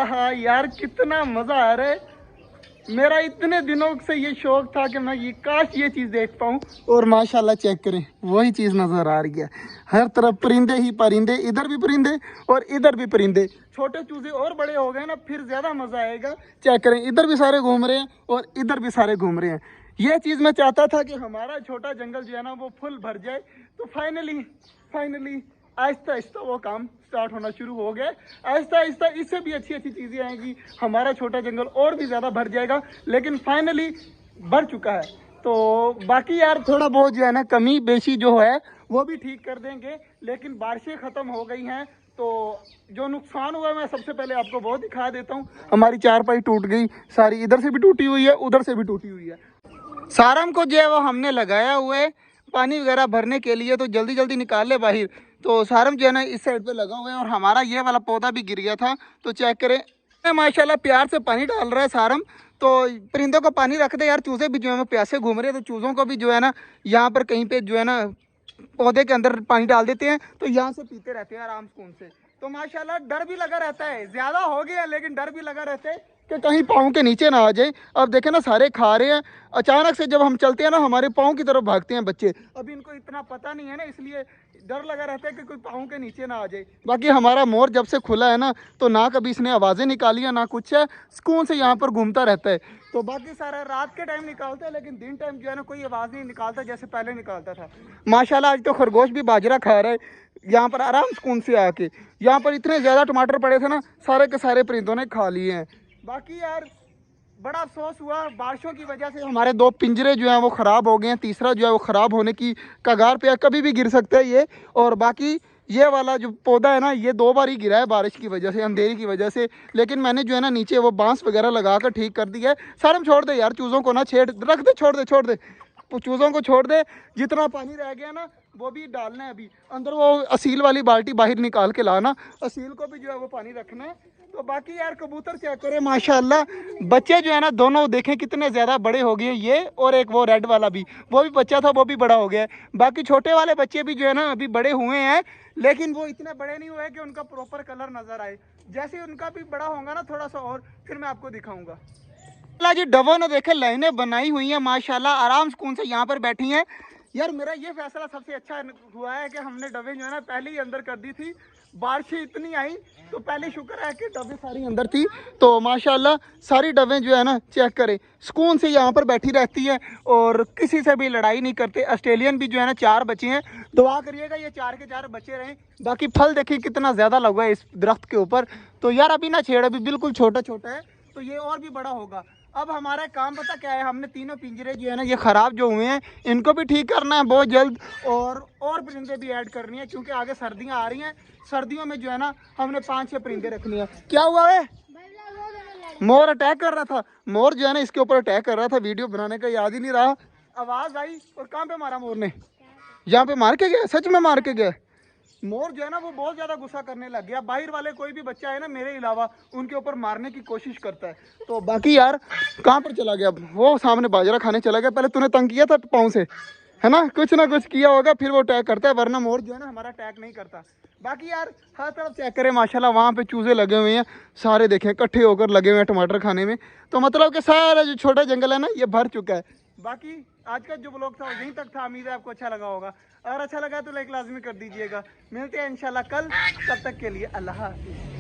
आहा यार कितना मजा आ रहा है। मेरा इतने दिनों से ये शौक था कि मैं ये काश ये चीज़ देख पाऊँ। और माशाल्लाह चेक करें, वही चीज़ नज़र आ रही है। हर तरफ परिंदे ही परिंदे, इधर भी परिंदे और इधर भी परिंदे। छोटे चूजे और बड़े हो गए ना फिर ज़्यादा मज़ा आएगा। चेक करें, इधर भी सारे घूम रहे हैं और इधर भी सारे घूम रहे हैं। ये चीज़ मैं चाहता था कि हमारा छोटा जंगल जो है ना वो फुल भर जाए। तो फाइनली आहिस्ता आहिस्ता वो काम स्टार्ट होना शुरू हो गया। आहिस्ता आहिस्ता इससे भी अच्छी अच्छी चीज़ें आएंगी, हमारा छोटा जंगल और भी ज़्यादा भर जाएगा। लेकिन फाइनली भर चुका है। तो बाकी यार थोड़ा बहुत जो है ना कमी बेशी जो है वो भी ठीक कर देंगे। लेकिन बारिशें ख़त्म हो गई हैं तो जो नुकसान हुआ है मैं सबसे पहले आपको वो दिखा देता हूँ। हमारी चारपाई टूट गई सारी, इधर से भी टूटी हुई है उधर से भी टूटी हुई है। सारम को जो है वो हमने लगाया हुआ है पानी वगैरह भरने के लिए, तो जल्दी जल्दी निकाल ले बाहर। तो सारम जो है ना इस साइड पे लगा हुआ है और हमारा ये वाला पौधा भी गिर गया था। तो चेक करें, माशाल्लाह प्यार से पानी डाल रहा है सारम। तो परिंदों को पानी रख दे यार, चूजे भी जो है वो प्यासे घूम रहे हैं। तो चूज़ों को भी जो है ना यहाँ पर कहीं पे जो है ना पौधे के अंदर पानी डाल देते हैं तो यहाँ से पीते रहते हैं आराम सुकून से। तो माशाल्लाह डर भी लगा रहता है, ज़्यादा हो गया लेकिन डर भी लगा रहता है कि कहीं पाँव के नीचे ना आ जाए। अब देखें ना सारे खा रहे हैं, अचानक से जब हम चलते हैं ना हमारे पाँव की तरफ भागते हैं बच्चे। अभी इनको इतना पता नहीं है ना, इसलिए डर लगा रहता है कि कोई पाँव के नीचे ना आ जाए। बाकी हमारा मोर जब से खुला है ना तो ना कभी इसने आवाज़ें निकाली है ना कुछ है, सुकून से यहाँ पर घूमता रहता है। तो बाकी सारा रात के टाइम निकालता है लेकिन दिन टाइम जो है ना कोई आवाज़ नहीं निकालता जैसे पहले निकालता था। माशाल्लाह आज तो खरगोश भी बाजरा खा रहा है यहाँ पर आराम सुकून से आके। यहाँ पर इतने ज़्यादा टमाटर पड़े थे ना, सारे के सारे परिंदों ने खा लिए हैं। बाकी यार बड़ा अफसोस हुआ, बारिशों की वजह से हमारे 2 पिंजरे जो हैं वो ख़राब हो गए हैं, तीसरा जो है वो ख़राब होने की कगार पे है, कभी भी गिर सकता है ये। और बाकी ये वाला जो पौधा है ना ये 2 बार ही गिरा है बारिश की वजह से, अंधेरी की वजह से। लेकिन मैंने जो है ना नीचे वो बांस वगैरह लगा कर ठीक कर दिया है। सारे में छोड़ दे यार, चूज़ों को ना छेड़, रख दे, छोड़ दे चूज़ों को छोड़ दे। जितना पानी रह गया ना वो भी डालना है अभी अंदर। वो असील वाली बाल्टी बाहर निकाल के लाना, असील को भी जो है वो पानी रखना है। तो बाकी यार कबूतर चेक करें माशाल्लाह, बच्चे जो है ना दोनों देखें कितने ज़्यादा बड़े हो गए, ये और एक वो रेड वाला भी, वो भी बच्चा था वो भी बड़ा हो गया है। बाकी छोटे वाले बच्चे भी जो है ना अभी बड़े हुए हैं लेकिन वो इतने बड़े नहीं हुए कि उनका प्रॉपर कलर नज़र आए। जैसे उनका भी बड़ा होगा ना थोड़ा सा और फिर मैं आपको दिखाऊंगा। जी डबों ने देखे लाइनें बनाई हुई हैं माशाल्लाह, आराम सुकून से यहाँ पर बैठी हैं। यार मेरा ये फैसला सबसे अच्छा हुआ है कि हमने डबे जो है ना पहले ही अंदर कर दी थी। बारिशें इतनी आई तो पहले शुक्र है कि डबे सारी अंदर थी। तो माशाल्लाह सारी डबें जो है ना चेक करें सुकून से यहाँ पर बैठी रहती है और किसी से भी लड़ाई नहीं करते। ऑस्ट्रेलियन भी जो है ना 4 बच्चे हैं, दुआ करिएगा ये 4 के 4 बच्चे रहें। बाकी फल देखिए कितना ज़्यादा लगा है इस दरख्त के ऊपर। तो यार अभी ना छेड़, अभी बिल्कुल छोटा छोटा है तो ये और भी बड़ा होगा। अब हमारा काम पता क्या है, हमने तीनों पिंजरे जो है ना ये ख़राब जो हुए हैं इनको भी ठीक करना है बहुत जल्द। और परिंदे भी ऐड करनी है क्योंकि आगे सर्दियां आ रही हैं। सर्दियों में जो है ना हमने 5-6 परिंदे रखनी है। क्या हुआ है? मोर अटैक कर रहा था, मोर जो है ना इसके ऊपर अटैक कर रहा था, वीडियो बनाने का याद ही नहीं रहा। आवाज़ आई और कहाँ पे मारा मोर ने? यहाँ पे मार के गया, सच में मार के गया। मोर जो है ना वो बहुत ज़्यादा गुस्सा करने लग गया। बाहर वाले कोई भी बच्चा है ना मेरे अलावा उनके ऊपर मारने की कोशिश करता है। तो बाकी यार कहाँ पर चला गया? वो सामने बाजरा खाने चला गया। पहले तूने तंग किया था पाँव से, है ना कुछ किया होगा फिर वो अटैक करता है, वरना मोर जो है ना हमारा अटैक नहीं करता। बाकी यार हर तरफ चेक करें माशाल्लाह, वहाँ पे चूज़े लगे हुए हैं सारे, देखें इकट्ठे होकर लगे हुए हैं टमाटर खाने में। तो मतलब कि सारा जो छोटा जंगल है ना ये भर चुका है। बाकी आज का जो ब्लॉग था यहीं तक था, उम्मीद है आपको अच्छा लगा होगा। अगर अच्छा लगा तो लाइक लाजमी कर दीजिएगा। मिलते हैं इंशाल्लाह कल, तब तक के लिए अल्लाह हाफिज़।